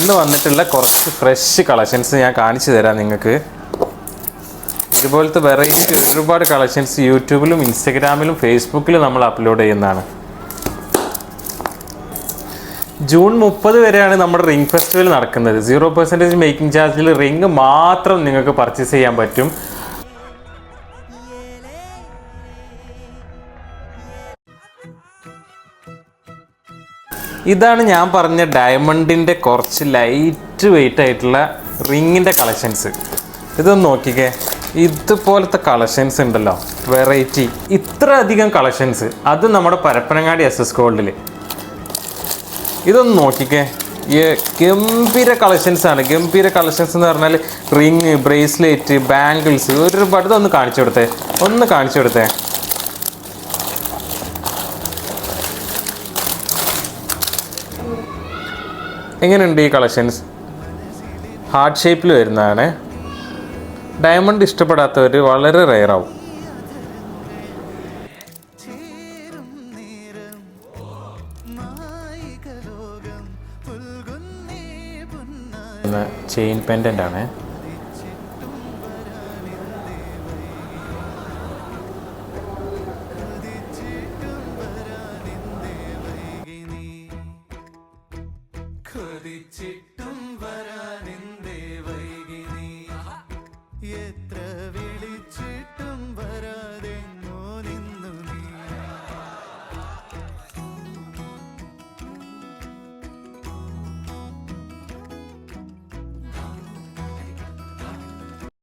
ഇന്ന് വന്നിട്ടുള്ള കുറച്ച് ഫ്രഷ് കളക്ഷൻസ് ഞാൻ കാണിച്ചു തരാം നിങ്ങൾക്ക്. ഇതുപോലത്തെ വെറൈറ്റി ഒരുപാട് കളക്ഷൻസ് യൂട്യൂബിലും ഇൻസ്റ്റഗ്രാമിലും ഫേസ്ബുക്കിലും നമ്മൾ അപ്ലോഡ് ചെയ്യുന്നതാണ്. ജൂൺ 30 വരെയാണ് നമ്മുടെ റിംഗ് ഫെസ്റ്റിവൽ നടക്കുന്നത്. 0% മേക്കിംഗ് ചാർജിൽ റിംഗ് മാത്രം നിങ്ങൾക്ക് പർച്ചേസ് ചെയ്യാൻ പറ്റും. ഇതാണ് ഞാൻ പറഞ്ഞ ഡയമണ്ടിൻ്റെ കുറച്ച് ലൈറ്റ് വെയിറ്റ് ആയിട്ടുള്ള റിങ്ങിൻ്റെ കളക്ഷൻസ്. ഇതൊന്ന് നോക്കിക്കേ, ഇതുപോലത്തെ കളക്ഷൻസ് ഉണ്ടല്ലോ, വെറൈറ്റി. ഇത്ര അധികം കളക്ഷൻസ്, അത് നമ്മുടെ പരപ്പനങ്ങാടി SS ഗോൾഡിൽ. ഇതൊന്ന് നോക്കിക്കേ, ഗംഭീര കളക്ഷൻസാണ്. ഗംഭീര കളക്ഷൻസ് എന്ന് പറഞ്ഞാൽ റിങ്, ബ്രേസ്ലെറ്റ്, ബാംഗിൾസ്, ഒരുപാട്. ഇതൊന്ന് കാണിച്ചു കൊടുത്തേ, ഒന്ന് കാണിച്ചു കൊടുത്തേ. എങ്ങനെയുണ്ട് ഈ കളക്ഷൻസ്? ഹാർട്ട് ഷേപ്പിൽ വരുന്നതാണ്. ഡയമണ്ട് ഇഷ്ടപ്പെടാത്തവർ വളരെ റെയറാവും. ചെയിൻ പെൻഡൻ്റ് ആണ്.